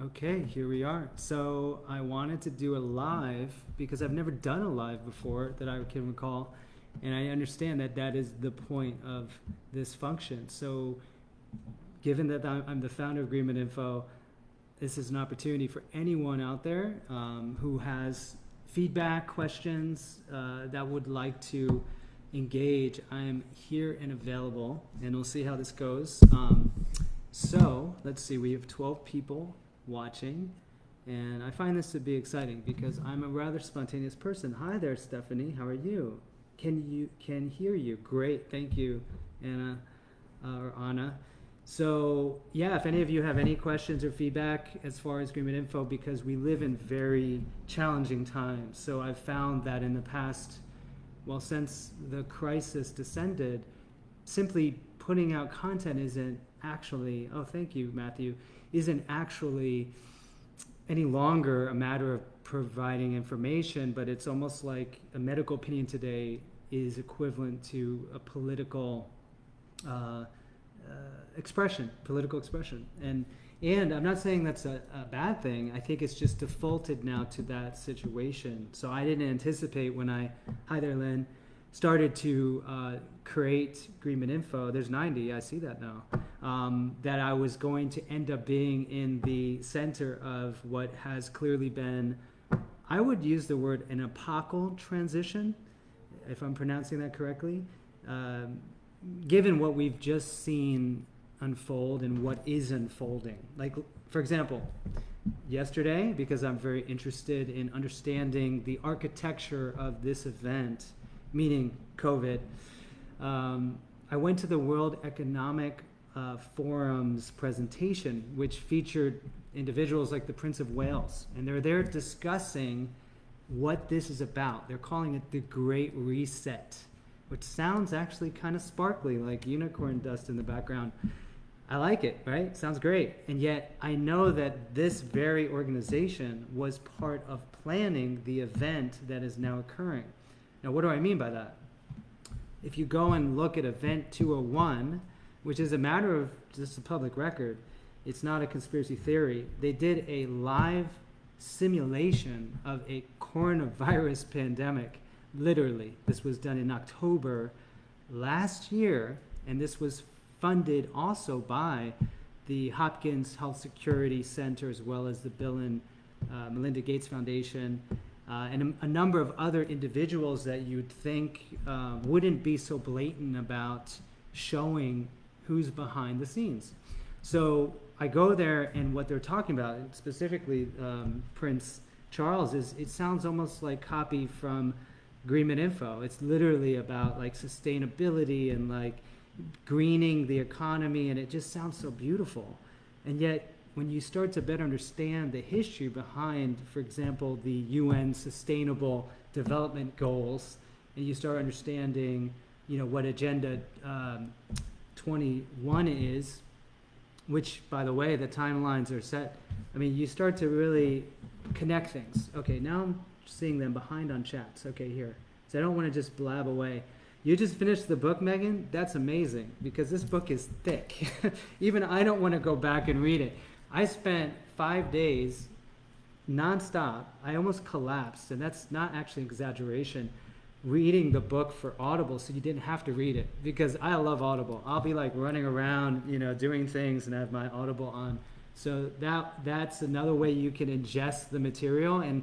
Okay, here we are. So I wanted to do a live because I've never done a live before that I can recall, and I understand that that is the point of this function. So given that I'm the founder of GreenMedInfo, this is an opportunity for anyone out there who has feedback, questions, that would like to engage. I am here and available, and we'll see how this goes. So let's see, we have 12 people watching, and I find this to be exciting because I'm a rather spontaneous person. Hi there, Stephanie. How are you? Can hear you. Great. Thank you, Anna or Anna. So yeah, if any of you have any questions or feedback as far as GreenMedInfo, because we live in very challenging times. So I've found that in the past, well, since the crisis descended, simply putting out content isn't actually, oh, thank you, Matthew, isn't actually any longer a matter of providing information, but it's almost like a medical opinion today is equivalent to a political political expression. And I'm not saying that's a bad thing. I think it's just defaulted now to that situation. So I didn't anticipate when hi there, Lynn, started to create GreenMedInfo. There's 90, I see that now. That I was going to end up being in the center of what has clearly been, I would use the word an epochal transition, if I'm pronouncing that correctly, given what we've just seen unfold and what is unfolding. Like, for example, yesterday, because I'm very interested in understanding the architecture of this event, meaning COVID, I went to the World Economic Forum's presentation, which featured individuals like the Prince of Wales, and they're there discussing what this is about. They're calling it the Great Reset, which sounds actually kind of sparkly, like unicorn dust in the background. I like it, right? Sounds great. And yet I know that this very organization was part of planning the event that is now occurring. Now, what do I mean by that? If you go and look at Event 201, which is a matter of just a public record, it's not a conspiracy theory. They did a live simulation of a coronavirus pandemic. Literally, this was done in October last year, and this was funded also by the Hopkins Health Security Center, as well as the Bill and Melinda Gates Foundation, and a number of other individuals that you'd think wouldn't be so blatant about showing who's behind the scenes. So I go there, and what they're talking about, specifically Prince Charles, is it sounds almost like copy from GreenMedInfo. It's literally about like sustainability and like greening the economy, and it just sounds so beautiful. And yet when you start to better understand the history behind, for example, the UN Sustainable Development Goals, and you start understanding, what Agenda 21 is, which, by the way, the timelines are set. I mean, you start to really connect things. Okay, now I'm seeing them behind on chats. Okay, here. So I don't want to just blab away. You just finished the book, Megan? That's amazing, because this book is thick. Even I don't want to go back and read it. I spent 5 days nonstop. I almost collapsed, and that's not actually an exaggeration, reading the book for Audible, so you didn't have to read it, because I love Audible. I'll be like running around, doing things and have my Audible on. So that's another way you can ingest the material, and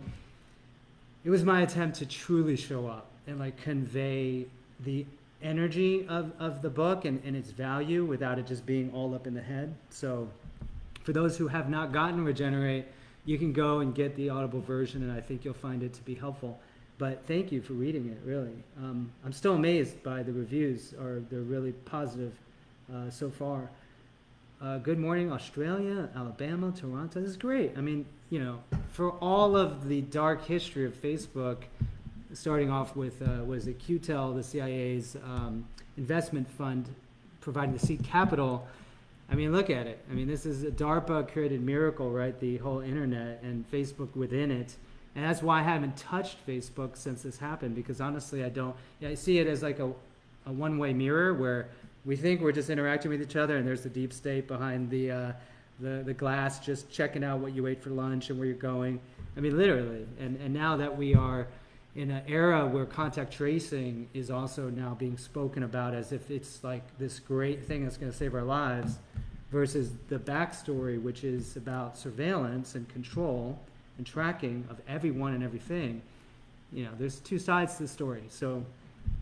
it was my attempt to truly show up and like convey the energy of the book and its value without it just being all up in the head. So for those who have not gotten Regenerate, you can go and get the Audible version, and I think you'll find it to be helpful. But thank you for reading it, really. I'm still amazed by the reviews, they're really positive so far. Good morning, Australia, Alabama, Toronto. This is great. I mean, for all of the dark history of Facebook, starting off with, was it QTEL, the CIA's investment fund, providing the seed capital. I mean, look at it. I mean, this is a DARPA-created miracle, right? The whole internet and Facebook within it. And that's why I haven't touched Facebook since this happened, because honestly, I see it as like a one-way mirror where we think we're just interacting with each other, and there's the deep state behind the the glass, just checking out what you ate for lunch and where you're going. I mean, literally. And now that we are in an era where contact tracing is also now being spoken about as if it's like this great thing that's going to save our lives, versus the backstory, which is about surveillance and control and tracking of everyone and everything. There's two sides to the story. So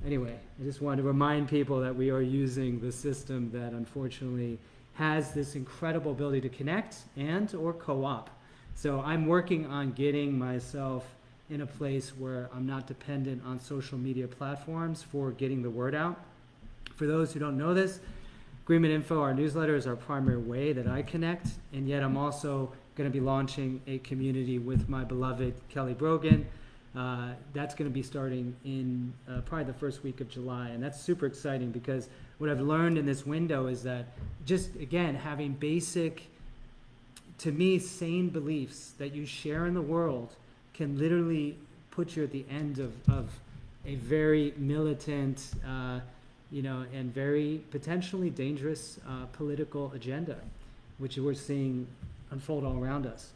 anyway, I just wanted to remind people that we are using the system that unfortunately has this incredible ability to connect and or co-op. So I'm working on getting myself in a place where I'm not dependent on social media platforms for getting the word out. For those who don't know this, GreenMedInfo, our newsletter, is our primary way that I connect, and yet I'm also going to be launching a community with my beloved Kelly Brogan. That's going to be starting in probably the first week of July, and that's super exciting because what I've learned in this window is that just, again, having basic, to me, sane beliefs that you share in the world can literally put you at the end of a very militant, and very potentially dangerous political agenda, which we're seeing unfold all around us.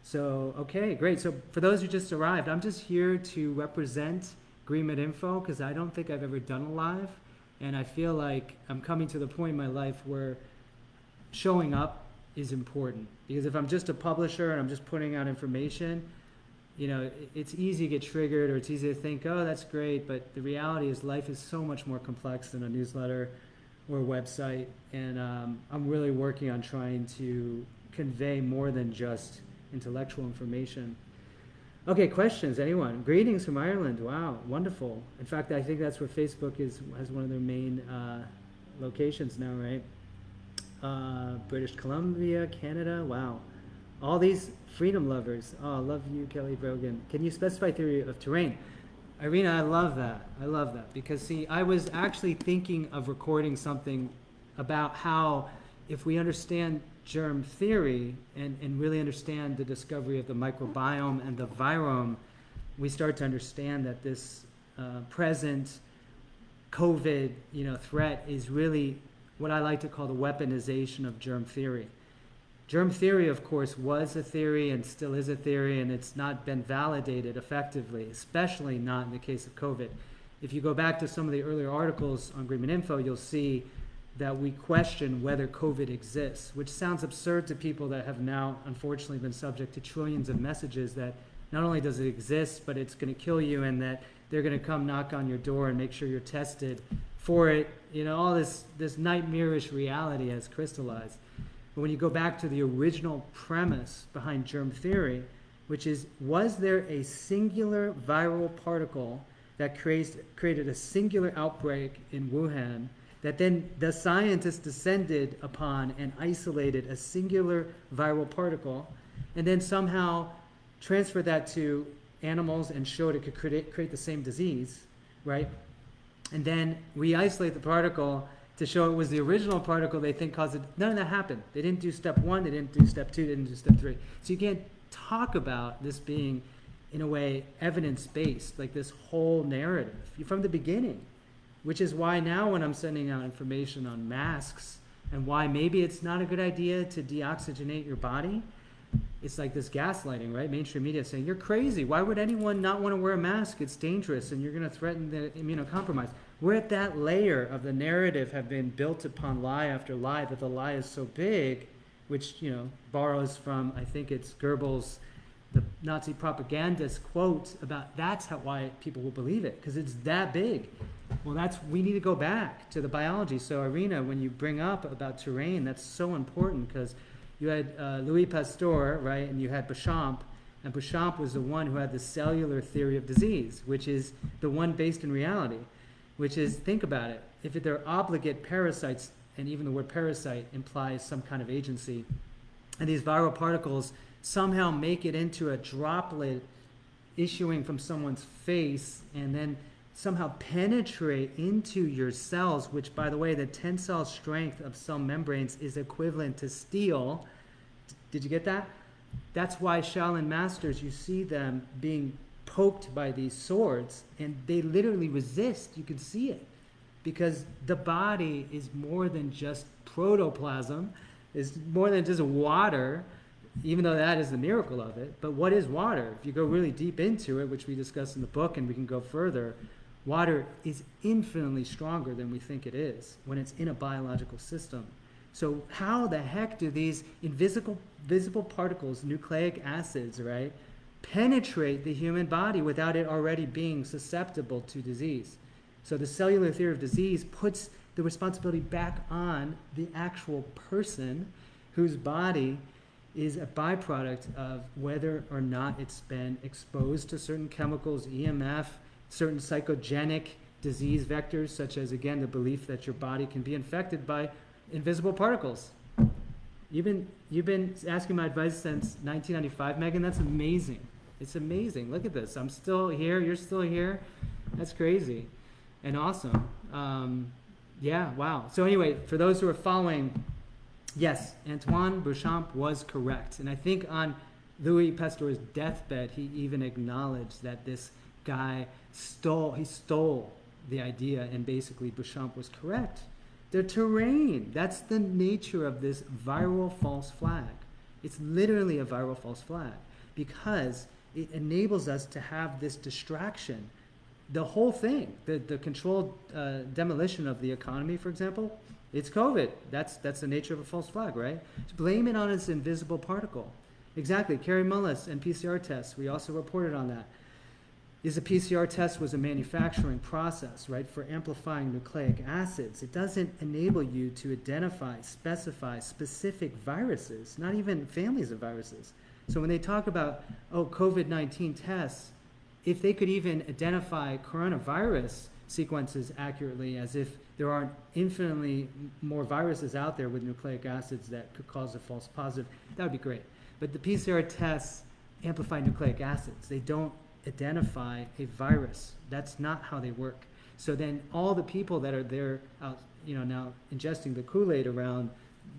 So, okay, great. So for those who just arrived, I'm just here to represent GreenMedInfo because I don't think I've ever done a live, and I feel like I'm coming to the point in my life where showing up is important. Because if I'm just a publisher and I'm just putting out information, it's easy to get triggered, or it's easy to think, oh, that's great, but the reality is life is so much more complex than a newsletter or a website, and I'm really working on trying to convey more than just intellectual information. Okay, questions, anyone? Greetings from Ireland. Wow, wonderful. In fact, I think that's where Facebook has one of their main locations now, right? British Columbia, Canada, wow. All these freedom lovers. Oh, I love you, Kelly Brogan. Can you specify theory of terrain? Irina, I love that. I love that. Because, see, I was actually thinking of recording something about how if we understand germ theory and really understand the discovery of the microbiome and the virome, we start to understand that this present COVID threat is really what I like to call the weaponization of germ theory. Germ theory, of course, was a theory and still is a theory, and it's not been validated effectively, especially not in the case of COVID. If you go back to some of the earlier articles on GreenMedInfo, you'll see that we question whether COVID exists, which sounds absurd to people that have now, unfortunately, been subject to trillions of messages that not only does it exist, but it's going to kill you, and that they're going to come knock on your door and make sure you're tested for it. All this nightmarish reality has crystallized. But when you go back to the original premise behind germ theory, which is, was there a singular viral particle that created a singular outbreak in Wuhan that then the scientists descended upon and isolated a singular viral particle and then somehow transferred that to animals and showed it could create the same disease, right? And then we isolate the particle to show it was the original particle they think caused it. None of that happened. They didn't do step 1, they didn't do step 2, they didn't do step 3. So you can't talk about this being, in a way, evidence-based, like this whole narrative from the beginning, which is why now when I'm sending out information on masks and why maybe it's not a good idea to deoxygenate your body, it's like this gaslighting, right? Mainstream media saying, you're crazy. Why would anyone not want to wear a mask? It's dangerous and you're going to threaten the immunocompromised. We're at that layer of the narrative have been built upon lie after lie, that the lie is so big, which, borrows from, I think it's Goebbels, the Nazi propagandist quote about why people will believe it, because it's that big. Well, we need to go back to the biology. So Irina, when you bring up about terrain, that's so important because you had Louis Pasteur, right, and you had Béchamp, and Béchamp was the one who had the cellular theory of disease, which is the one based in reality, which is, think about it, if they're obligate parasites, and even the word parasite implies some kind of agency, and these viral particles somehow make it into a droplet issuing from someone's face and then somehow penetrate into your cells, which, by the way, the tensile strength of cell membranes is equivalent to steel. Did you get that? That's why Shaolin masters, you see them being poked by these swords, and they literally resist. You can see it, because the body is more than just protoplasm. is more than just water, even though that is the miracle of it. But what is water? If you go really deep into it, which we discuss in the book, and we can go further, water is infinitely stronger than we think it is when it's in a biological system. So how the heck do these visible particles, nucleic acids, right, penetrate the human body without it already being susceptible to disease? So the cellular theory of disease puts the responsibility back on the actual person whose body is a byproduct of whether or not it's been exposed to certain chemicals, EMF, certain psychogenic disease vectors, such as, again, the belief that your body can be infected by invisible particles. You've been asking my advice since 1995, Megan. That's amazing. It's amazing. Look at this. I'm still here. You're still here. That's crazy and awesome. Yeah, wow. So anyway, for those who are following, yes, Antoine Béchamp was correct. And I think on Louis Pasteur's deathbed, he even acknowledged that this guy stole the idea, and basically Béchamp was correct. The terrain, that's the nature of this viral false flag. It's literally a viral false flag because it enables us to have this distraction. The whole thing, the controlled demolition of the economy, for example, it's COVID. That's the nature of a false flag, right? To blame it on its invisible particle. Exactly. Carrie Mullis and PCR tests, we also reported on that. Is a PCR test was a manufacturing process, right, for amplifying nucleic acids. It doesn't enable you to specify specific viruses, not even families of viruses. So when they talk about, COVID-19 tests, if they could even identify coronavirus sequences accurately, as if there aren't infinitely more viruses out there with nucleic acids that could cause a false positive, that would be great. But the PCR tests amplify nucleic acids. They don't identify a virus. That's not how they work. So then all the people that are there out, now ingesting the Kool-Aid around,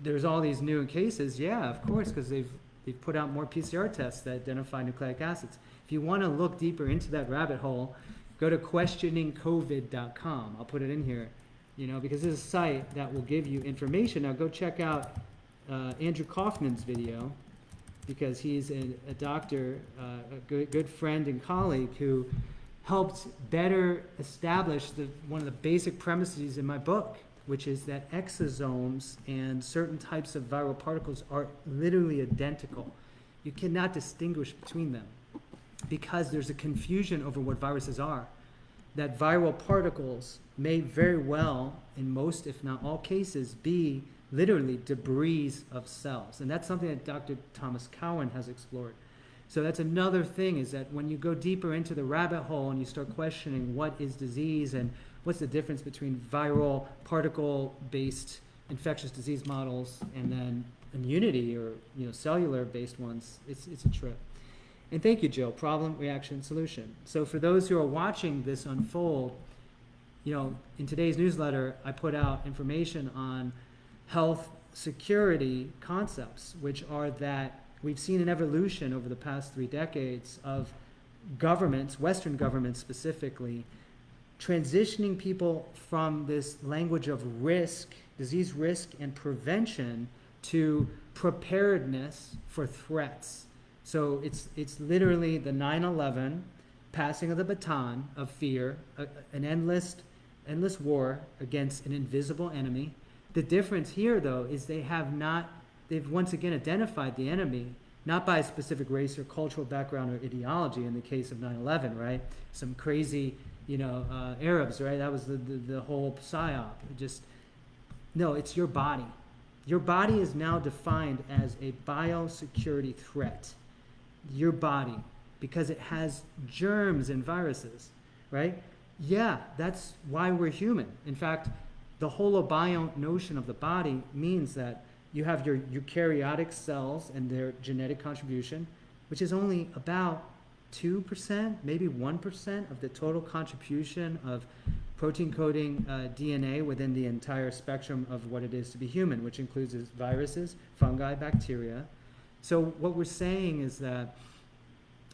there's all these new cases. Yeah, of course, because they've put out more PCR tests that identify nucleic acids. If you want to look deeper into that rabbit hole, go to questioningcovid.com. I'll put it in here, because it's a site that will give you information. Now go check out Andrew Kaufman's video, because he's a doctor, a good friend and colleague who helped better establish one of the basic premises in my book, which is that exosomes and certain types of viral particles are literally identical. You cannot distinguish between them because there's a confusion over what viruses are. That viral particles may very well, in most, if not all cases, be literally debris of cells. And that's something that Dr. Thomas Cowan has explored. So that's another thing, is that when you go deeper into the rabbit hole and you start questioning what is disease and what's the difference between viral particle-based infectious disease models and then immunity or cellular-based ones, it's a trip. And thank you, Jill. Problem, reaction, solution. So for those who are watching this unfold, in today's newsletter, I put out information on health security concepts, which are that we've seen an evolution over the past 3 decades of governments, Western governments specifically, transitioning people from this language of risk, disease risk and prevention, to preparedness for threats. So it's literally the 9/11 passing of the baton of fear, an endless war against an invisible enemy. The difference here, though, is they've once again identified the enemy, not by a specific race or cultural background or ideology in the case of 9/11, right? Some crazy, Arabs, right? That was the whole psyop. No, it's your body. Your body is now defined as a biosecurity threat. Your body, because it has germs and viruses, right? Yeah, that's why we're human. In fact, the holobiont notion of the body means that you have your eukaryotic cells and their genetic contribution, which is only about 2%, maybe 1% of the total contribution of protein coding DNA within the entire spectrum of what it is to be human, which includes viruses, fungi, bacteria. So what we're saying is that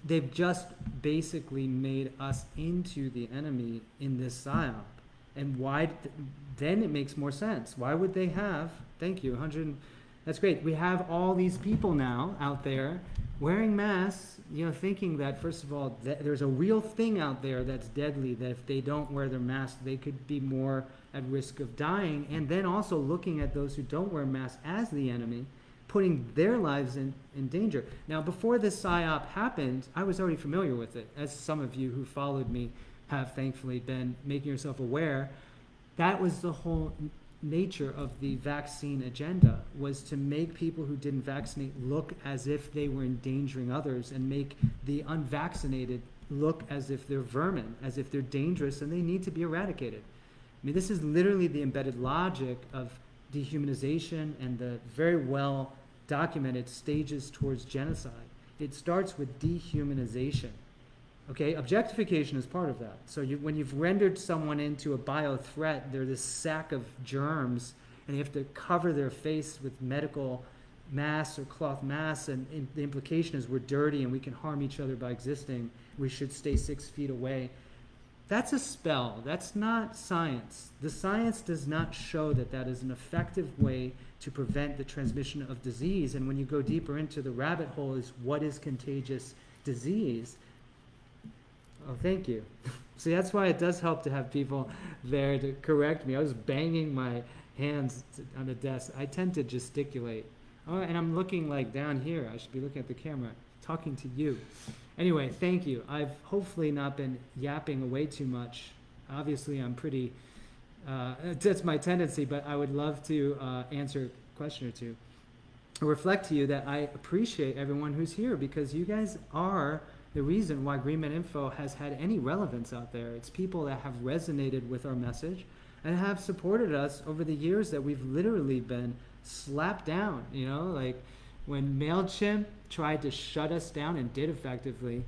they've just basically made us into the enemy in this psyop. And why? Then it makes more sense. Why would they have? Thank you. That's great. We have all these people now out there wearing masks, thinking that, first of all, there's a real thing out there that's deadly, that if they don't wear their mask, they could be more at risk of dying, and then also looking at those who don't wear masks as the enemy, putting their lives in danger. Now, before this PSYOP happened, I was already familiar with it, as some of you who followed me have thankfully been making yourself aware. That was the whole nature of the vaccine agenda, was to make people who didn't vaccinate look as if they were endangering others, and make the unvaccinated look as if they're vermin, as if they're dangerous and they need to be eradicated. I mean, this is literally the embedded logic of dehumanization and the very well documented stages towards genocide. It starts with dehumanization. Okay, objectification is part of that. So when you've rendered someone into a bio threat, they're this sack of germs, and you have to cover their face with medical masks or cloth masks, and the implication is we're dirty and we can harm each other by existing. We should stay 6 feet away. That's a spell. That's not science. The science does not show that that is an effective way to prevent the transmission of disease. And when you go deeper into the rabbit hole, is what is contagious disease? Oh, thank you. See, that's why it does help to have people there to correct me. I was banging my hands on the desk. I tend to gesticulate. Oh, and I'm looking like down here. I should be looking at the camera, talking to you. Anyway, thank you. I've hopefully not been yapping away too much. Obviously, I'm pretty, that's my tendency, but I would love to answer a question or two. I reflect to you that I appreciate everyone who's here, because you guys are the reason why GreenMedInfo has had any relevance out there. It's people that have resonated with our message and have supported us over the years that we've literally been slapped down, like when MailChimp tried to shut us down and did effectively,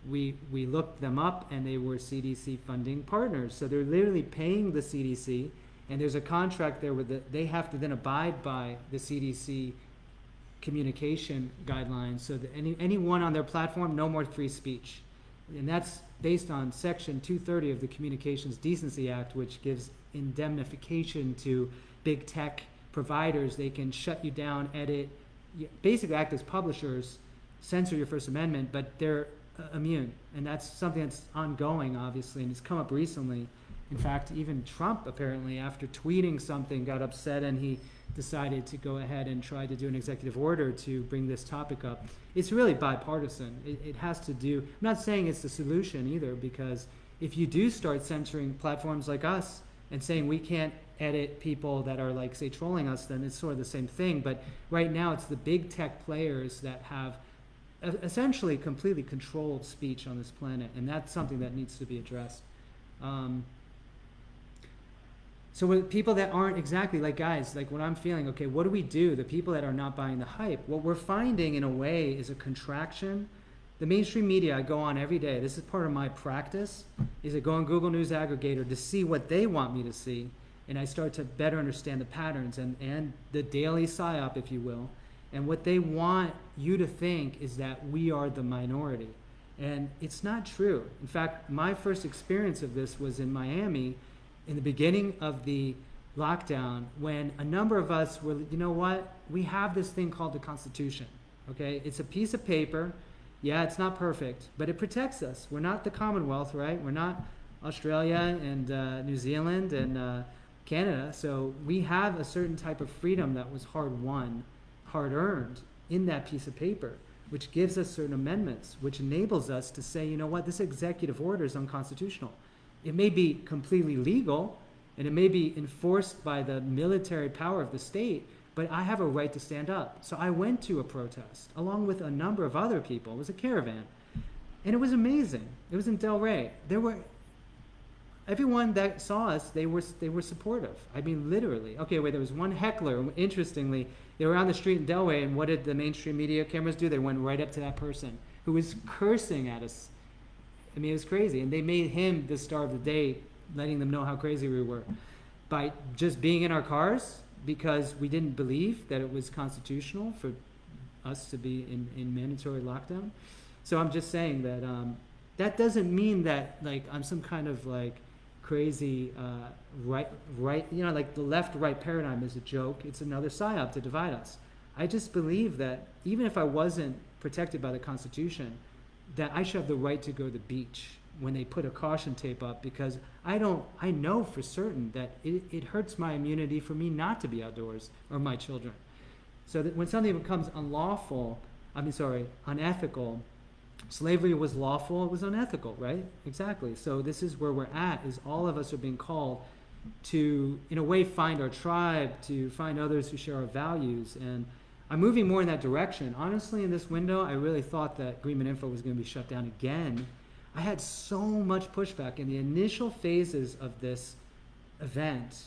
we looked them up and they were CDC funding partners. So they're literally paying the CDC, and there's a contract there with they have to then abide by the CDC communication guidelines, so that anyone on their platform, no more free speech. And that's based on Section 230 of the Communications Decency Act, which gives indemnification to big tech providers. They can shut you down, edit, basically act as publishers, censor your First Amendment, but they're immune. And that's something that's ongoing, obviously, and it's come up recently. In fact, even Trump, apparently, after tweeting something, got upset, and he decided to go ahead and try to do an executive order to bring this topic up. It's really bipartisan. It has to do, I'm not saying it's the solution either, because if you do start censoring platforms like us and saying we can't edit people that are, like, say, trolling us, then it's sort of the same thing. But right now it's the big tech players that have essentially completely controlled speech on this planet, and that's something that needs to be addressed. So with people that aren't exactly like, guys, like what I'm feeling, okay, what do we do? The people that are not buying the hype, what we're finding in a way is a contraction. The mainstream media, I go on every day. This is part of my practice, is I go on Google News Aggregator to see what they want me to see. And I start to better understand the patterns and the daily PSYOP, if you will. And what they want you to think is that we are the minority. And it's not true. In fact, my first experience of this was in Miami, in the beginning of the lockdown, when a number of us were, you know what, we have this thing called the Constitution, okay? It's a piece of paper. Yeah, it's not perfect, but it protects us. We're not the Commonwealth, right? We're not Australia and New Zealand and Canada. So we have a certain type of freedom that was hard-won, hard-earned in that piece of paper, which gives us certain amendments, which enables us to say, you know what, this executive order is unconstitutional. It may be completely legal, and it may be enforced by the military power of the state, but I have a right to stand up. So I went to a protest, along with a number of other people. It was a caravan, and it was amazing. It was in Delray. Everyone that saw us, they were supportive. I mean, literally. Okay, wait, there was one heckler. Interestingly, they were on the street in Delray, and what did the mainstream media cameras do? They went right up to that person who was cursing at us. I mean, it was crazy. And they made him the star of the day, letting them know how crazy we were by just being in our cars, because we didn't believe that it was constitutional for us to be in mandatory lockdown. So I'm just saying that that doesn't mean that, like, I'm some kind of, like, crazy right, like the left-right paradigm is a joke. It's another psyop to divide us. I just believe that even if I wasn't protected by the Constitution, that I should have the right to go to the beach when they put a caution tape up, because I know for certain that it hurts my immunity for me not to be outdoors, or my children. So that when something becomes unethical, slavery was lawful, it was unethical, right? Exactly. So this is where we're at, is all of us are being called to, in a way, find our tribe, to find others who share our values. And I'm moving more in that direction. Honestly, in this window, I really thought that GreenMedInfo was going to be shut down again. I had so much pushback in the initial phases of this event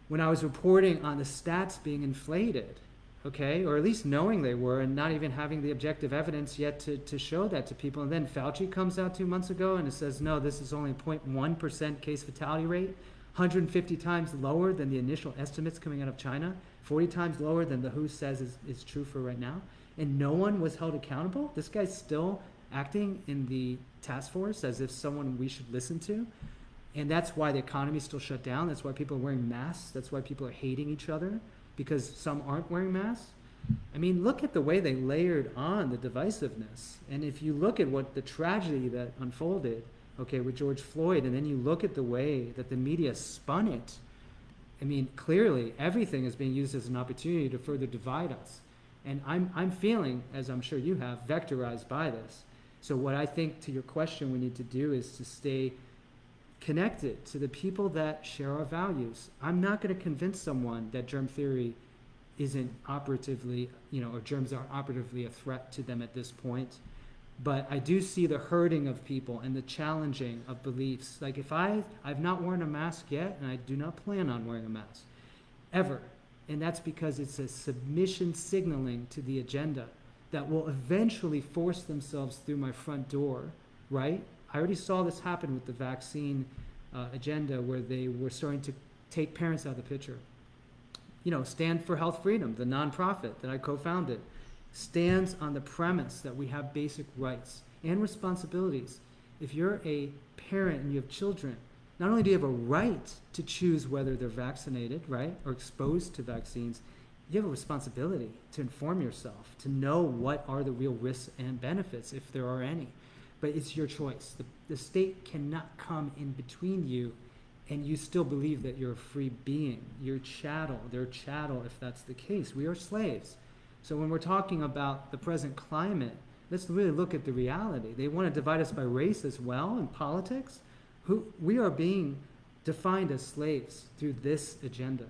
when I was reporting on the stats being inflated, okay, or at least knowing they were, and not even having the objective evidence yet to show that to people. And then Fauci comes out 2 months ago and it says, no, this is only a 0.1% case fatality rate, 150 times lower than the initial estimates coming out of China, 40 times lower than the WHO says is true for right now. And no one was held accountable. This guy's still acting in the task force as if someone we should listen to. And that's why the economy is still shut down. That's why people are wearing masks. That's why people are hating each other, because some aren't wearing masks. I mean, look at the way they layered on the divisiveness. And if you look at what the tragedy that unfolded, okay, with George Floyd, and then you look at the way that the media spun it, I mean, clearly everything is being used as an opportunity to further divide us. And I'm feeling, as I'm sure you have, vectorized by this. So what I think, to your question, we need to do is to stay connected to the people that share our values. I'm not going to convince someone that germ theory isn't operatively, or germs aren't operatively a threat to them at this point. But I do see the hurting of people and the challenging of beliefs. Like if I've not worn a mask yet, and I do not plan on wearing a mask, ever. And that's because it's a submission signaling to the agenda that will eventually force themselves through my front door, right? I already saw this happen with the vaccine agenda, where they were starting to take parents out of the picture. Stand for Health Freedom, the nonprofit that I co-founded, stands on the premise that we have basic rights and responsibilities. If you're a parent and you have children, not only do you have a right to choose whether they're vaccinated, right, or exposed to vaccines, you have a responsibility to inform yourself, to know what are the real risks and benefits, if there are any. But it's your choice. The state cannot come in between you, and you still believe that you're a free being. You're chattel. They're chattel if that's the case. We are slaves. So when we're talking about the present climate, let's really look at the reality. They want to divide us by race as well in politics. We are being defined as slaves through this agenda.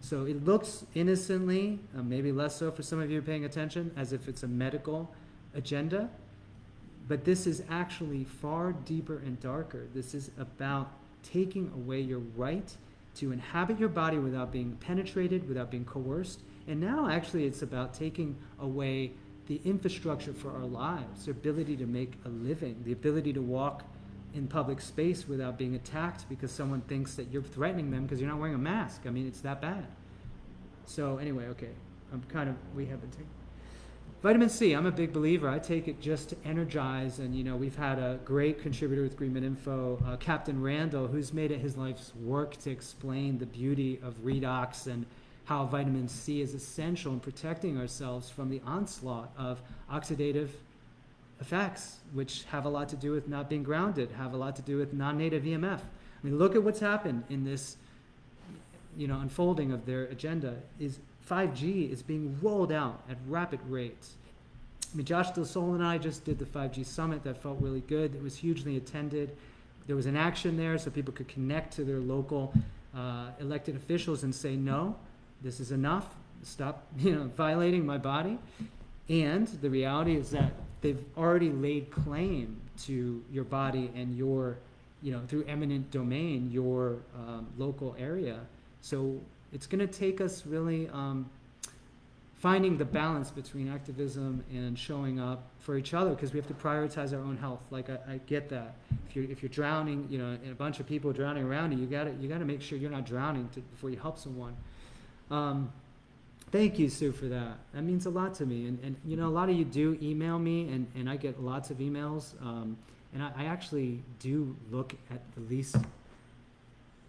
So it looks innocently, maybe less so for some of you paying attention, as if it's a medical agenda. But this is actually far deeper and darker. This is about taking away your right to inhabit your body without being penetrated, without being coerced. And now actually it's about taking away the infrastructure for our lives, the ability to make a living, the ability to walk in public space without being attacked because someone thinks that you're threatening them because you're not wearing a mask. I mean, it's that bad. So anyway, okay, we haven't taken. Vitamin C, I'm a big believer. I take it just to energize, and we've had a great contributor with GreenMedInfo, Captain Randall, who's made it his life's work to explain the beauty of redox and how vitamin C is essential in protecting ourselves from the onslaught of oxidative effects, which have a lot to do with not being grounded, have a lot to do with non-native EMF. I mean, look at what's happened in this, unfolding of their agenda. Is 5G is being rolled out at rapid rates. I mean, Josh Del Sol and I just did the 5G summit. That felt really good. It was hugely attended. There was an action there so people could connect to their local elected officials and say, no, this is enough. Stop, violating my body. And the reality is that they've already laid claim to your body and your, through eminent domain, your local area. So it's going to take us really finding the balance between activism and showing up for each other, because we have to prioritize our own health. Like I get that. If you're drowning, and a bunch of people drowning around you, you got to make sure you're not drowning before you help someone. Thank you, Sue, for that. That means a lot to me. And a lot of you do email me, and I get lots of emails. And I actually do look at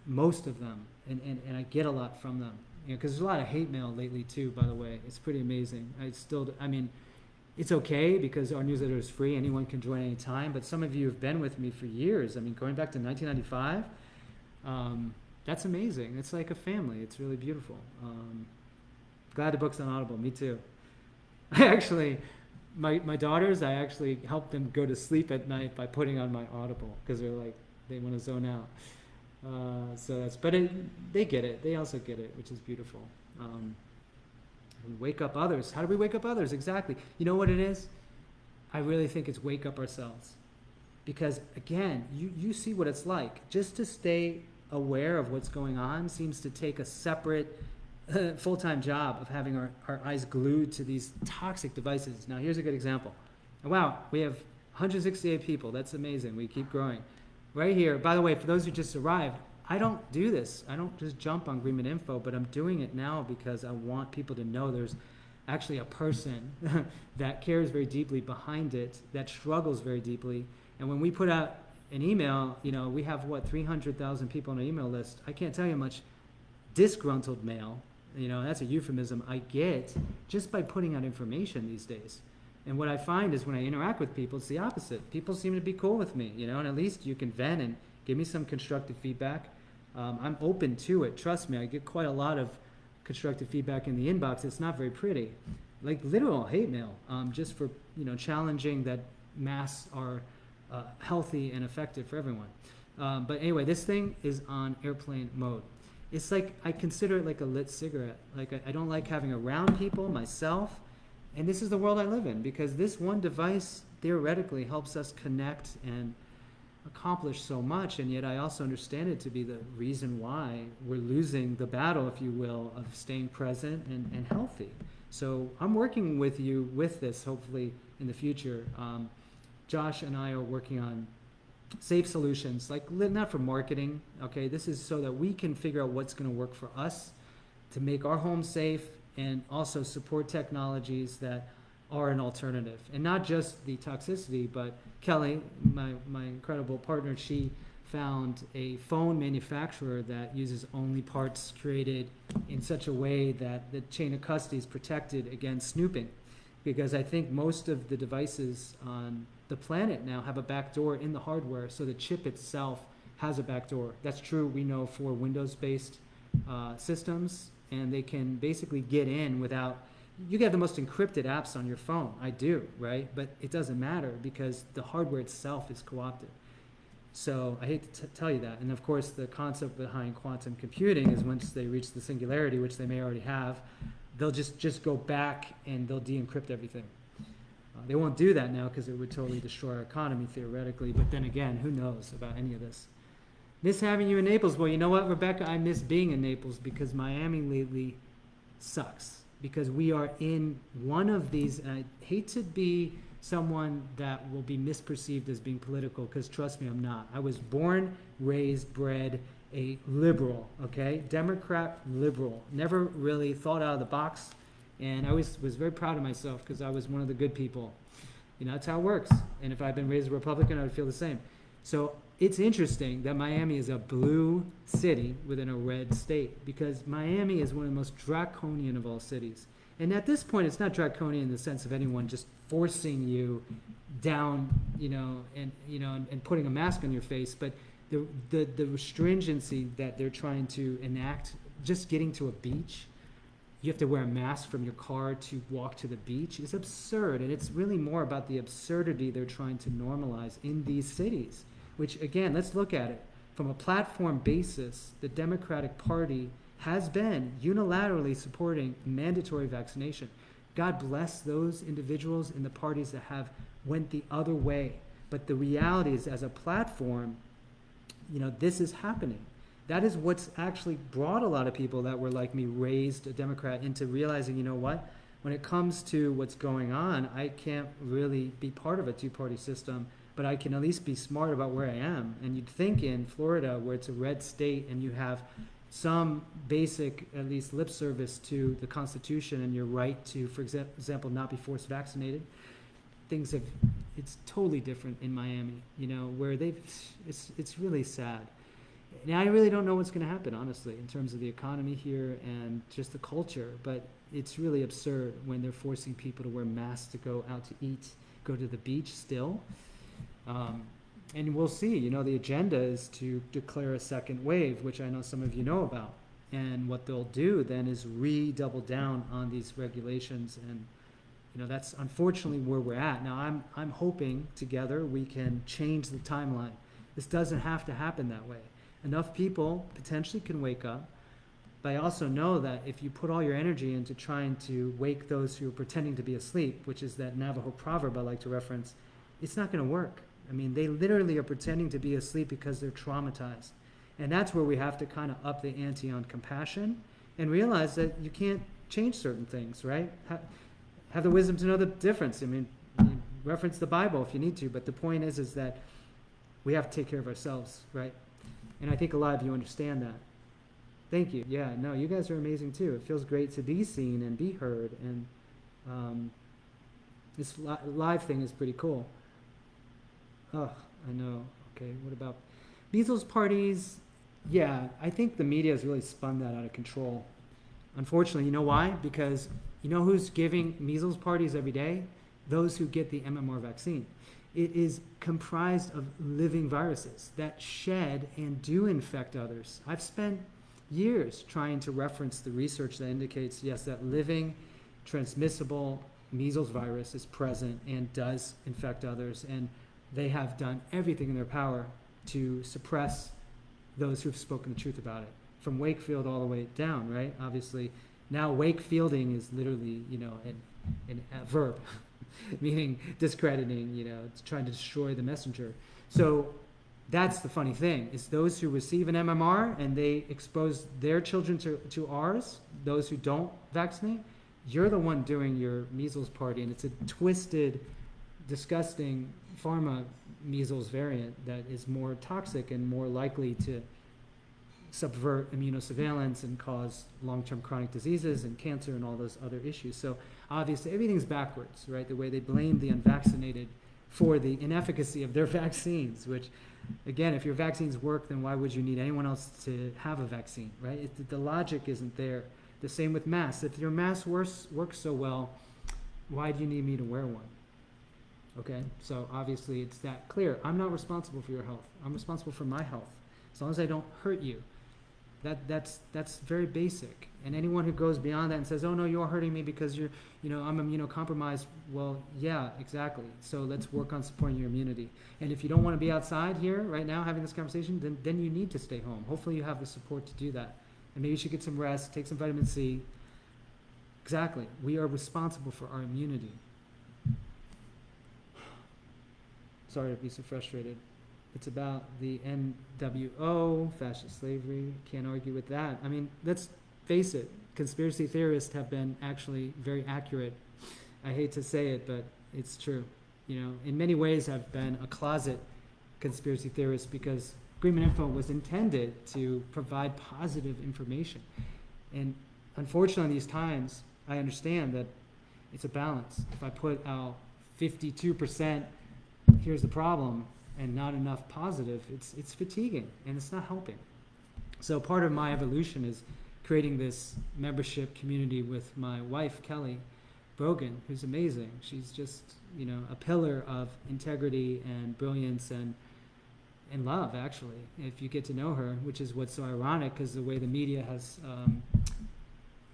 most of them, and I get a lot from them. because there's a lot of hate mail lately too, by the way. It's pretty amazing. I mean, it's okay because our newsletter is free. Anyone can join anytime. But some of you have been with me for years. I mean, going back to 1995, that's amazing. It's like a family. It's really beautiful. Glad the book's on Audible. Me too. I actually, my daughters, I actually help them go to sleep at night by putting on my Audible because they're like, they want to zone out. They get it. They also get it, which is beautiful. We wake up others. How do we wake up others? Exactly. You know what it is? I really think it's wake up ourselves. Because again, you see what it's like. Just to stay aware of what's going on seems to take a separate full-time job of having our eyes glued to these toxic devices. Now here's a good example. Wow, we have 168 people. That's amazing. We keep growing. Right here, by the way, for those who just arrived, I don't do this. I don't just jump on GreenMedInfo, but I'm doing it now because I want people to know there's actually a person that cares very deeply behind it, that struggles very deeply. And when we put out an email, we have 300,000 people on our email list. I can't tell you how much disgruntled mail, that's a euphemism, I get just by putting out information these days. And what I find is when I interact with people, it's the opposite. People seem to be cool with me, and at least you can vent and give me some constructive feedback. I'm open to it. Trust me, I get quite a lot of constructive feedback in the inbox. It's not very pretty. Like literal hate mail, just for, challenging that masks are healthy and effective for everyone. But anyway, this thing is on airplane mode. It's like, I consider it like a lit cigarette. Like I don't like having around people, myself, and this is the world I live in because this one device theoretically helps us connect and accomplish so much, and yet I also understand it to be the reason why we're losing the battle, if you will, of staying present and healthy. So I'm working with you with this, hopefully in the future. Josh and I are working on safe solutions, like not for marketing, okay? This is so that we can figure out what's gonna work for us to make our home safe and also support technologies that are an alternative. And not just the toxicity, but Kelly, my incredible partner, she found a phone manufacturer that uses only parts created in such a way that the chain of custody is protected against snooping. Because I think most of the devices on the planet now have a backdoor in the hardware, so the chip itself has a backdoor. That's true, we know, for Windows-based systems, and they can basically get in without. You get the most encrypted apps on your phone. I do, right? But it doesn't matter because the hardware itself is co-opted. So I hate to tell you that. And of course, the concept behind quantum computing is once they reach the singularity, which they may already have, they'll just go back and they'll de-encrypt everything. They won't do that now because it would totally destroy our economy theoretically. But then again, who knows about any of this? Miss having you in Naples. Well, you know what, Rebecca? I miss being in Naples because Miami lately sucks. Because we are in one of these, and I hate to be someone that will be misperceived as being political, because trust me, I'm not. I was born, raised, bred a liberal, okay? Democrat liberal. Never really thought out of the box, and I was very proud of myself because I was one of the good people. That's how it works. And if I'd been raised a Republican, I would feel the same. So it's interesting that Miami is a blue city within a red state because Miami is one of the most draconian of all cities. And at this point, it's not draconian in the sense of anyone just forcing you down, and putting a mask on your face, but the stringency that they're trying to enact, just getting to a beach, you have to wear a mask from your car to walk to the beach, is absurd. And it's really more about the absurdity they're trying to normalize in these cities. Which, again, let's look at it. From a platform basis, the Democratic Party has been unilaterally supporting mandatory vaccination. God bless those individuals in the parties that have went the other way. But the reality is, as a platform, this is happening. That is what's actually brought a lot of people that were like me, raised a Democrat, into realizing, you know what? When it comes to what's going on, I can't really be part of a two-party system, but I can at least be smart about where I am. And you'd think in Florida, where it's a red state and you have some basic, at least lip service to the Constitution and your right to, for example, not be forced vaccinated, it's totally different in Miami, where it's really sad. And I really don't know what's going to happen, honestly, in terms of the economy here and just the culture. But it's really absurd when they're forcing people to wear masks to go out to eat, go to the beach still. And we'll see, you know, the agenda is to declare a second wave, which I know some of you know about. And what they'll do then is redouble down on these regulations. And, you know, that's unfortunately where we're at. Now, I'm hoping together we can change the timeline. This doesn't have to happen that way. Enough people potentially can wake up. But I also know that if you put all your energy into trying to wake those who are pretending to be asleep, which is that Navajo proverb I like to reference, it's not going to work. I mean, they literally are pretending to be asleep because they're traumatized. And that's where we have to kind of up the ante on compassion and realize that you can't change certain things, right? Have the wisdom to know the difference. I mean, you reference the Bible if you need to, but the point is that we have to take care of ourselves, right? And I think a lot of you understand that. Thank you. Yeah, no, you guys are amazing too. It feels great to be seen and be heard. And this live thing is pretty cool. Oh, I know. Okay, what about measles parties? Yeah, I think the media has really spun that out of control. Unfortunately, you know why? Because you know who's giving measles parties every day? Those who get the MMR vaccine. It is comprised of living viruses that shed and do infect others. I've spent years trying to reference the research that indicates, yes, that living, transmissible measles virus is present and does infect others. And they have done everything in their power to suppress those who've spoken the truth about it, from Wakefield all the way down, right? Obviously, now Wakefielding is literally, you know, a verb, meaning discrediting, you know, it's trying to destroy the messenger. So that's the funny thing, is those who receive an MMR and they expose their children to ours, those who don't vaccinate, you're the one doing your measles party, and it's a twisted, disgusting pharma measles variant that is more toxic and more likely to subvert immunosurveillance and cause long-term chronic diseases and cancer and all those other issues. So obviously everything's backwards, right? The way they blame the unvaccinated for the inefficacy of their vaccines, which, again, if your vaccines work, then why would you need anyone else to have a vaccine, right? The logic isn't there. The same with masks. If your mask works so well, why do you need me to wear one? Okay, so obviously it's that clear. I'm not responsible for your health. I'm responsible for my health. As long as I don't hurt you. That's very basic. And anyone who goes beyond that and says, oh no, you're hurting me because I'm immunocompromised. Well, yeah, exactly. So let's work on supporting your immunity. And if you don't want to be outside here right now having this conversation, then you need to stay home. Hopefully you have the support to do that. And maybe you should get some rest, take some vitamin C. Exactly. We are responsible for our immunity. Sorry to be so frustrated. It's about the NWO, fascist slavery. Can't argue with that. I mean, let's face it. Conspiracy theorists have been actually very accurate. I hate to say it, but it's true. You know, in many ways, I've been a closet conspiracy theorist because GreenMedInfo was intended to provide positive information. And unfortunately, in these times, I understand that it's a balance. If I put out 52%, here's the problem, and not enough positive, it's fatiguing and it's not helping. So part of my evolution is creating this membership community with my wife, Kelly Brogan, who's amazing. She's just, you know, a pillar of integrity and brilliance and love, actually, if you get to know her, which is what's so ironic because the way the media has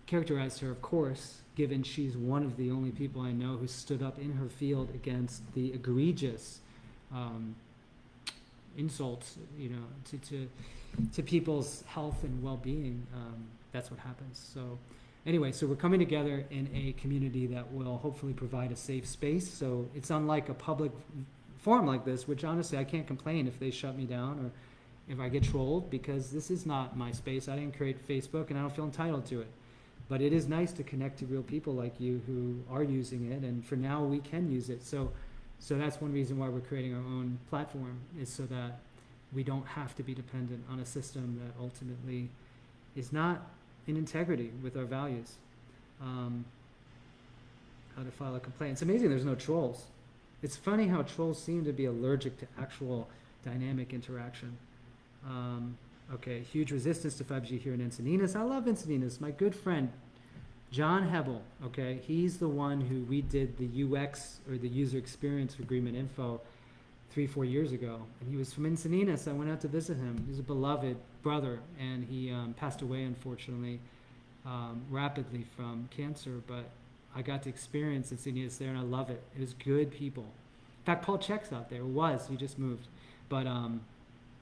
characterized her, of course, given she's one of the only people I know who stood up in her field against the egregious insults, you know, to people's health and well-being. That's what happens. So anyway, so we're coming together in a community that will hopefully provide a safe space. So it's unlike a public forum like this, which honestly I can't complain if they shut me down or if I get trolled, because this is not my space. I didn't create Facebook and I don't feel entitled to it. But it is nice to connect to real people like you who are using it, and for now we can use it. So that's one reason why we're creating our own platform, is so that we don't have to be dependent on a system that ultimately is not in integrity with our values. How to file a complaint. It's amazing there's no trolls. It's funny how trolls seem to be allergic to actual dynamic interaction. Okay, huge resistance to 5G here in Encinitas. I love Encinitas. My good friend, John Hebel, okay, he's the one who we did the UX or the user experience for GreenMedInfo 3-4 years ago, and he was from Encinitas. I went out to visit him. He's a beloved brother, and he passed away, unfortunately, rapidly from cancer, but I got to experience Encinitas there, and I love it. It was good people. In fact, Paul Check's out there. He just moved. But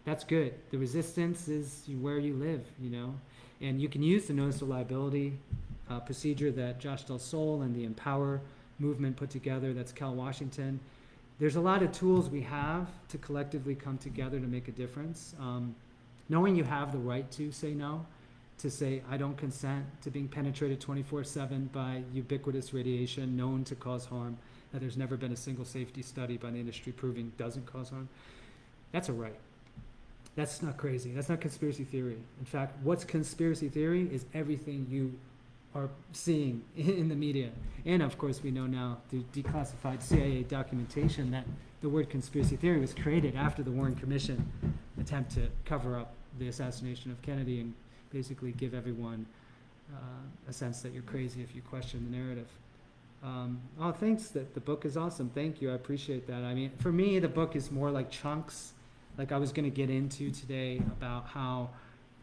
that's good. The resistance is where you live, and you can use the notice of liability procedure that Josh Del Sol and the Empower movement put together. That's Cal Washington. There's a lot of tools we have to collectively come together to make a difference. Knowing you have the right to say no, to say I don't consent to being penetrated 24/7 by ubiquitous radiation known to cause harm, that there's never been a single safety study by the industry proving doesn't cause harm. That's a right. That's not crazy. That's not conspiracy theory. In fact, what's conspiracy theory is everything you are seeing in the media. And of course, we know now through declassified CIA documentation that the word conspiracy theory was created after the Warren Commission attempt to cover up the assassination of Kennedy and basically give everyone a sense that you're crazy if you question the narrative. Thanks. The book is awesome. Thank you. I appreciate that. I mean, for me, the book is more like chunks. Like I was going to get into today about how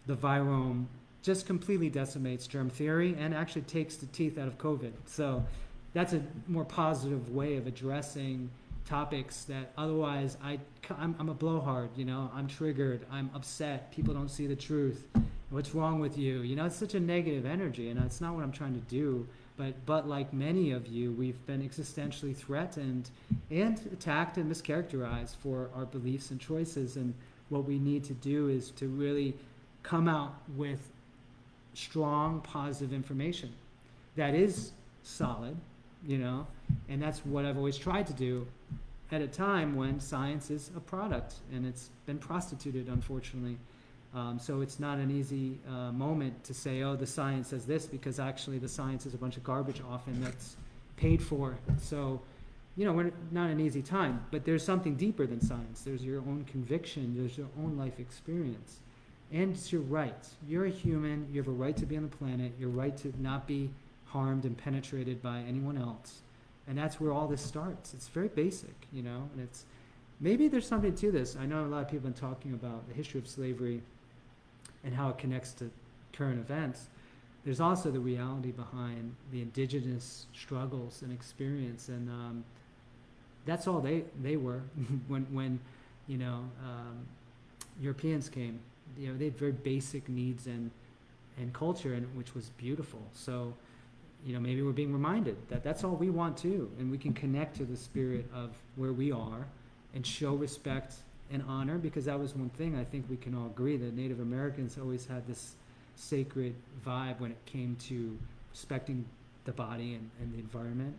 the virome just completely decimates germ theory and actually takes the teeth out of COVID. So that's a more positive way of addressing topics that otherwise I'm a blowhard, I'm triggered, I'm upset, people don't see the truth. What's wrong with you? It's such a negative energy, and it's not what I'm trying to do. But like many of you, we've been existentially threatened and attacked and mischaracterized for our beliefs and choices. And what we need to do is to really come out with strong, positive information that is solid, and that's what I've always tried to do at a time when science is a product and it's been prostituted, unfortunately. So it's not an easy moment to say, oh, the science says this, because actually the science is a bunch of garbage often that's paid for. So, we're not an easy time, but there's something deeper than science. There's your own conviction, there's your own life experience. And it's your right. You're a human, you have a right to be on the planet, your right to not be harmed and penetrated by anyone else. And that's where all this starts. It's very basic, and it's, maybe there's something to this. I know a lot of people have been talking about the history of slavery and how it connects to current events. There's also the reality behind the indigenous struggles and experience, and that's all they were when Europeans came. They had very basic needs and culture, and which was beautiful. So, maybe we're being reminded that that's all we want too, and we can connect to the spirit of where we are and show respect and honor, because that was one thing I think we can all agree that Native Americans always had this sacred vibe when it came to respecting the body and the environment.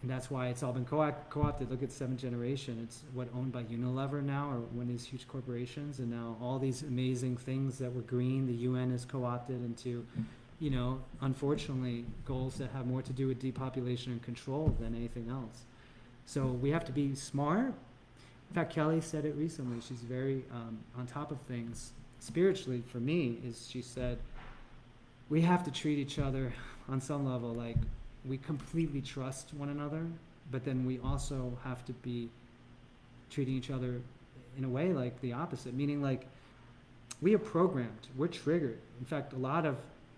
And that's why it's all been co-opted. Look at 7th generation. It's owned by Unilever now, or one of these huge corporations, and now all these amazing things that were green, the UN is co-opted into, unfortunately, goals that have more to do with depopulation and control than anything else. So we have to be smart. In fact, Kelly said it recently. She's very on top of things spiritually. For me, she said, we have to treat each other on some level like we completely trust one another, but then we also have to be treating each other in a way like the opposite, meaning like we are programmed, we're triggered. In fact, a lot of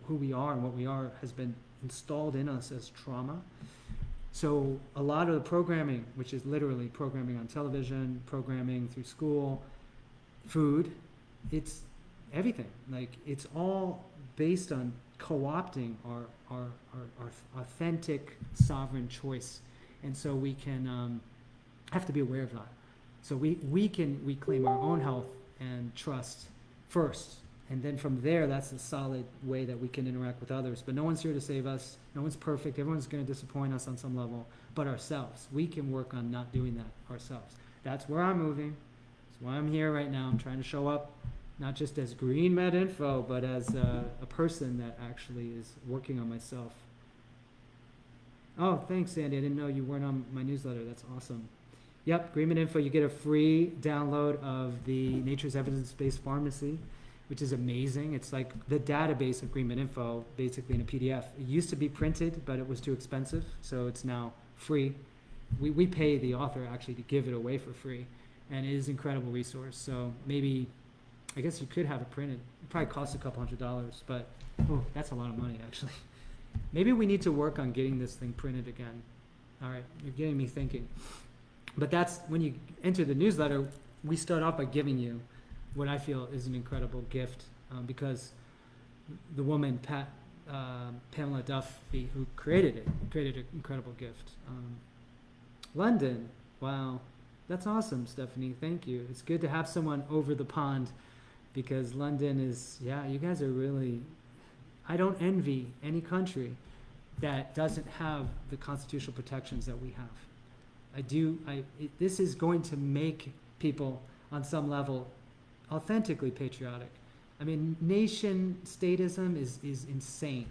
who we are and what we are has been installed in us as trauma. So a lot of the programming, which is literally programming on television, programming through school, food, it's everything. Like it's all based on co-opting our authentic sovereign choice. And so we can have to be aware of that. So we can reclaim our own health and trust first. And then from there, that's a solid way that we can interact with others. But no one's here to save us. No one's perfect. Everyone's going to disappoint us on some level, but ourselves. We can work on not doing that ourselves. That's where I'm moving. That's why I'm here right now. I'm trying to show up, not just as GreenMedInfo, but as a person that actually is working on myself. Oh, thanks, Sandy. I didn't know you weren't on my newsletter. That's awesome. Yep, GreenMedInfo, you get a free download of the Nature's Evidence-Based Pharmacy. which is amazing. It's like the database of GreenMedInfo, basically in a PDF. It used to be printed, but it was too expensive, so it's now free. We pay the author actually to give it away for free, and it is an incredible resource. So maybe, I guess you could have it printed. It probably costs a couple $100, but that's a lot of money actually. Maybe we need to work on getting this thing printed again. All right, you're getting me thinking. But that's when you enter the newsletter, we start off by giving you what I feel is an incredible gift, because the woman, Pamela Duffy, who created it, created an incredible gift. London, wow, that's awesome, Stephanie, thank you. It's good to have someone over the pond, because London is, yeah, you guys are really, I don't envy any country that doesn't have the constitutional protections that we have. This is going to make people on some level authentically patriotic. I mean, nation statism is insane.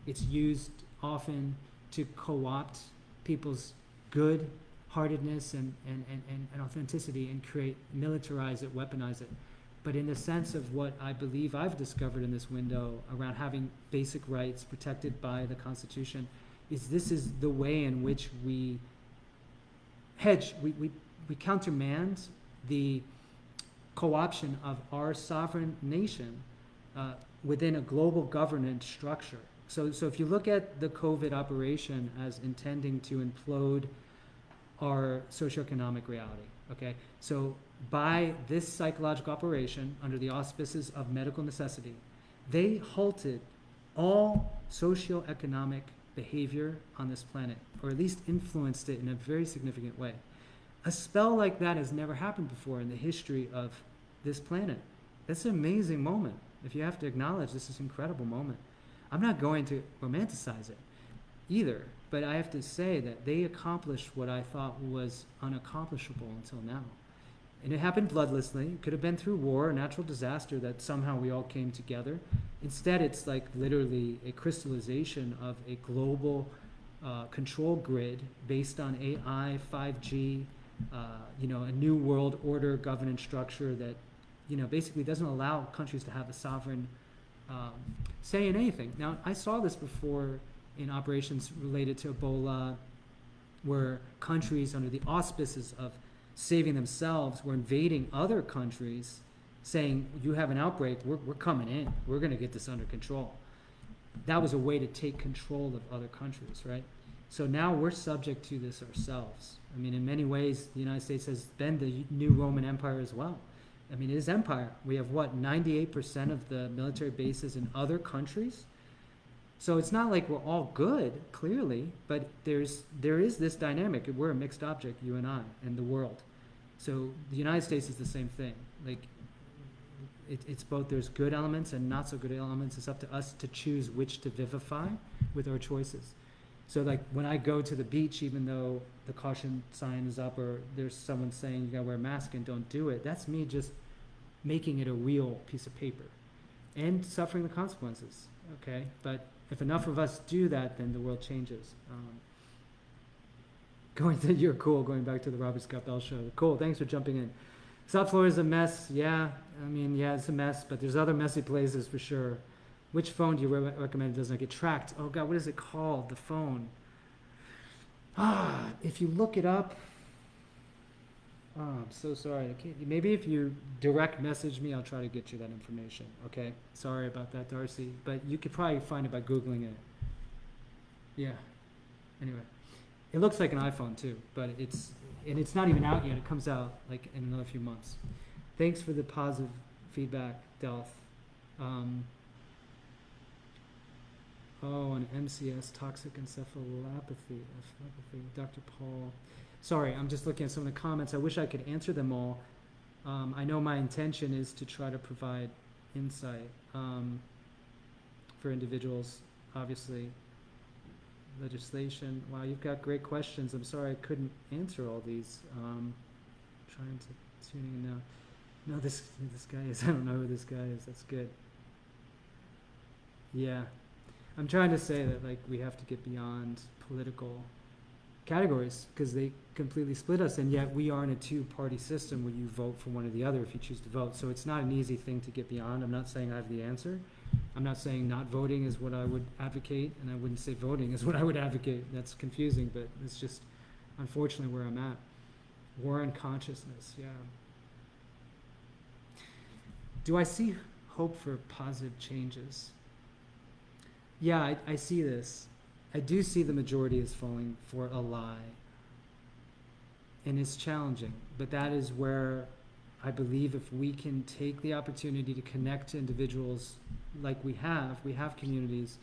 It's used often to co-opt people's good heartedness and authenticity and militarize it, weaponize it. But in the sense of what I believe I've discovered in this window around having basic rights protected by the Constitution, this is the way in which we hedge, we countermand the co-option of our sovereign nation within a global governance structure. So if you look at the COVID operation as intending to implode our socioeconomic reality, okay? So by this psychological operation, under the auspices of medical necessity, they halted all socioeconomic behavior on this planet, or at least influenced it in a very significant way. A spell like that has never happened before in the history of this planet. That's an amazing moment. If you have to acknowledge this is an incredible moment. I'm not going to romanticize it either, but I have to say that they accomplished what I thought was unaccomplishable until now. And it happened bloodlessly. It could have been through war, a natural disaster that somehow we all came together. Instead, it's like literally a crystallization of a global control grid based on AI, 5G, a new world order governance structure that, basically doesn't allow countries to have a sovereign say in anything. Now, I saw this before in operations related to Ebola, where countries under the auspices of saving themselves were invading other countries, saying, you have an outbreak, we're coming in, we're going to get this under control. That was a way to take control of other countries, right? So now we're subject to this ourselves. I mean, in many ways, the United States has been the new Roman Empire as well. I mean, it is empire. We have 98% of the military bases in other countries. So it's not like we're all good, clearly, but there is this dynamic. We're a mixed object, you and I, and the world. So the United States is the same thing. Like, it's both, there's good elements and not so good elements. It's up to us to choose which to vivify with our choices. So like when I go to the beach, even though the caution sign is up or there's someone saying you gotta wear a mask and don't do it, that's me just making it a real piece of paper and suffering the consequences, okay? But if enough of us do that, then the world changes. You're cool, going back to the Robert Scott Bell show. Cool, thanks for jumping in. South Florida is a mess, yeah. I mean, yeah, it's a mess, but there's other messy places for sure. Which phone do you recommend does not get tracked? Oh God, what is it called? The phone. If you look it up, I'm so sorry. I can't, maybe if you direct message me, I'll try to get you that information. Okay, sorry about that, Darcy. But you could probably find it by Googling it. Yeah. Anyway, it looks like an iPhone too, but it's not even out yet. It comes out like in another few months. Thanks for the positive feedback, Delph. And MCS, toxic encephalopathy, Dr. Paul. Sorry, I'm just looking at some of the comments. I wish I could answer them all. I know my intention is to try to provide insight for individuals, obviously. Legislation. Wow, you've got great questions. I'm sorry I couldn't answer all these. Trying to tuning in now. No, this guy is, I don't know who this guy is. That's good. Yeah. I'm trying to say that like we have to get beyond political categories because they completely split us, and yet we are in a two-party system where you vote for one or the other if you choose to vote. So it's not an easy thing to get beyond. I'm not saying I have the answer. I'm not saying not voting is what I would advocate, and I wouldn't say voting is what I would advocate. That's confusing, but it's just unfortunately where I'm at. War on consciousness, yeah. Do I see hope for positive changes? Yeah, I see this. I do see the majority is falling for a lie. And it's challenging, but that is where I believe if we can take the opportunity to connect to individuals like we have communities,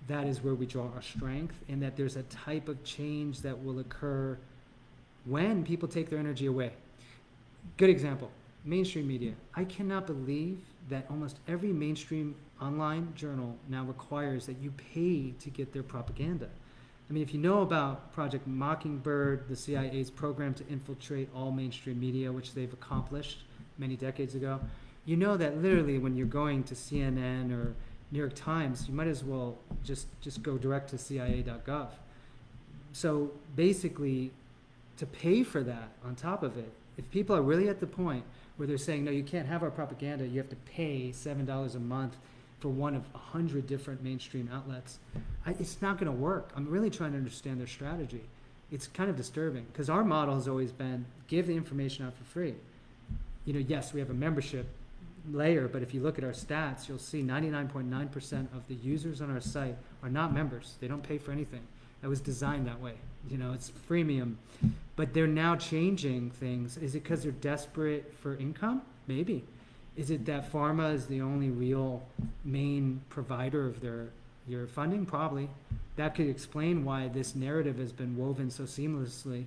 that is where we draw our strength, and that there's a type of change that will occur when people take their energy away. Good example, mainstream media. I cannot believe that almost every mainstream online journal now requires that you pay to get their propaganda. I mean, if you know about Project Mockingbird, the CIA's program to infiltrate all mainstream media, which they've accomplished many decades ago, you know that literally when you're going to CNN or New York Times, you might as well just go direct to CIA.gov. So basically, to pay for that on top of it, if people are really at the point where they're saying, no, you can't have our propaganda, you have to pay $7 a month for one of 100 different mainstream outlets, it's not going to work. I'm really trying to understand their strategy. It's kind of disturbing because our model has always been give the information out for free. You know, yes, we have a membership layer, but if you look at our stats, you'll see 99.9% of the users on our site are not members. They don't pay for anything. That was designed that way. You know, it's freemium. But they're now changing things. Is it because they're desperate for income? Maybe. Is it that pharma is the only real main provider of your funding? Probably. That could explain why this narrative has been woven so seamlessly,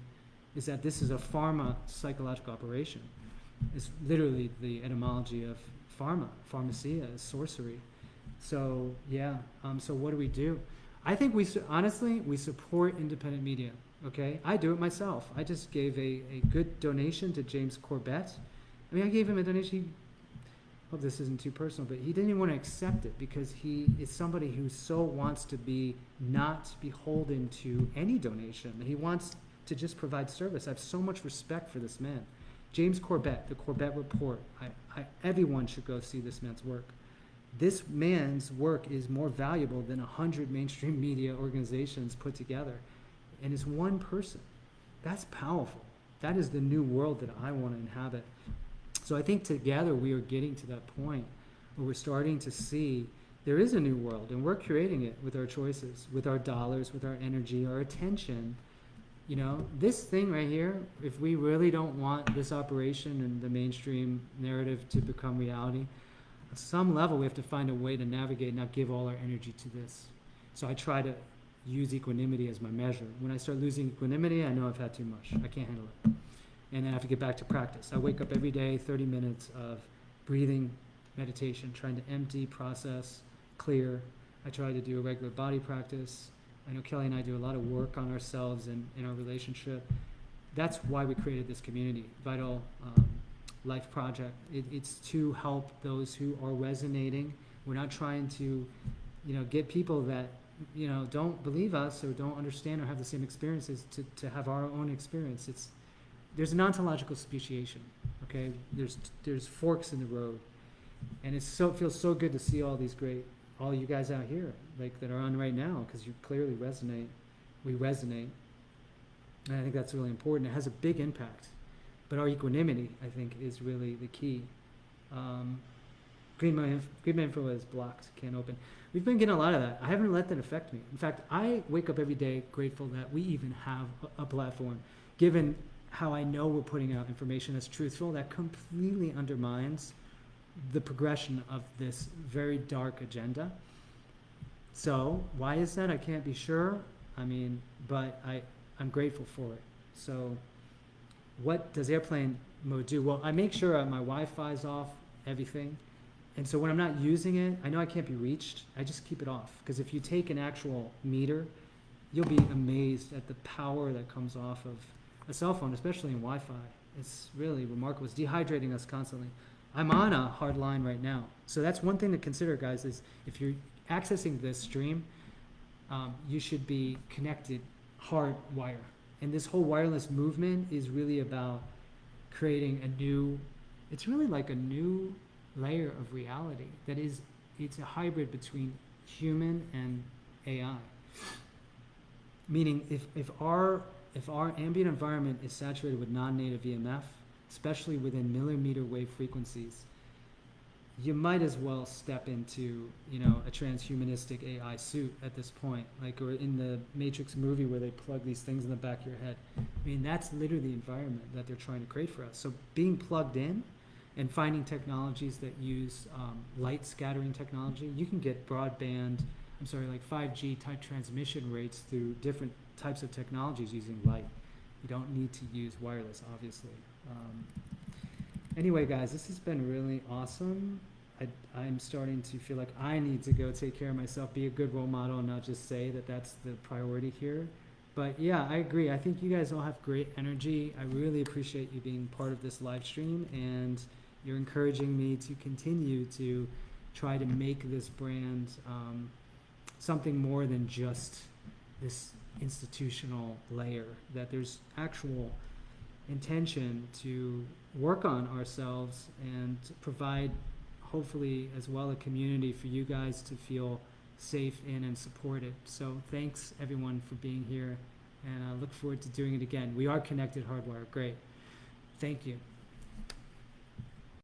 is that this is a pharma psychological operation. It's literally the etymology of pharma. Pharmacia is sorcery. So, yeah. So what do? I think honestly, we support independent media. Okay? I do it myself. I just gave a good donation to James Corbett. I mean, I gave him a donation. Hope this isn't too personal, but he didn't even want to accept it because he is somebody who so wants to be not beholden to any donation. He wants to just provide service. I have so much respect for this man. James Corbett, the Corbett Report. Everyone should go see this man's work. This man's work is more valuable than 100 mainstream media organizations put together. And it's one person. That's powerful. That is the new world that I want to inhabit. So I think together we are getting to that point where we're starting to see there is a new world, and we're creating it with our choices, with our dollars, with our energy, our attention. You know, this thing right here, if we really don't want this operation and the mainstream narrative to become reality, at some level we have to find a way to navigate and not give all our energy to this. So I try to use equanimity as my measure. When I start losing equanimity, I know I've had too much. I can't handle it. And I have to get back to practice. I wake up every day, 30 minutes of breathing meditation, trying to empty, process, clear. I try to do a regular body practice. I know Kelly and I do a lot of work on ourselves and in our relationship. That's why we created this community, Vital Life Project. It's to help those who are resonating. We're not trying to, get people that, don't believe us or don't understand or have the same experiences to have our own experience. There's an ontological speciation, okay? There's forks in the road. And it feels so good to see all you guys out here, like that are on right now, because you clearly resonate. We resonate. And I think that's really important. It has a big impact. But our equanimity, I think, is really the key. GreenMedInfo is blocked, can't open. We've been getting a lot of that. I haven't let that affect me. In fact, I wake up every day grateful that we even have a platform, given how I know we're putting out information that's truthful, that completely undermines the progression of this very dark agenda. So why is that? I can't be sure. But I'm grateful for it. So what does airplane mode do? Well, I make sure my Wi-Fi's off, everything. And so when I'm not using it, I know I can't be reached. I just keep it off. Because if you take an actual meter, you'll be amazed at the power that comes off of a cell phone, especially in Wi-Fi. It's really remarkable. It's dehydrating us constantly. I'm on a hard line right now. So that's one thing to consider, guys, is if you're accessing this stream, you should be connected hardwire. And this whole wireless movement is really about creating a new, it's really like a new layer of reality that is, it's a hybrid between human and AI. Meaning if our ambient environment is saturated with non-native EMF, especially within millimeter wave frequencies, you might as well step into, you know, a transhumanistic AI suit at this point, like, or in the Matrix movie where they plug these things in the back of your head. I mean, that's literally the environment that they're trying to create for us. So being plugged in and finding technologies that use light scattering technology, you can get broadband, like 5G type transmission rates through different types of technologies using light. You don't need to use wireless, obviously. Anyway, guys, this has been really awesome. I'm starting to feel like I need to go take care of myself, be a good role model, and not just say that that's the priority here. But yeah, I agree. I think you guys all have great energy. I really appreciate you being part of this live stream, and you're encouraging me to continue to try to make this brand something more than just this institutional layer, that there's actual intention to work on ourselves and provide, hopefully as well, a community for you guys to feel safe in and supported. So thanks everyone for being here, and I look forward to doing it again. We are connected hardwire. Great. Thank you.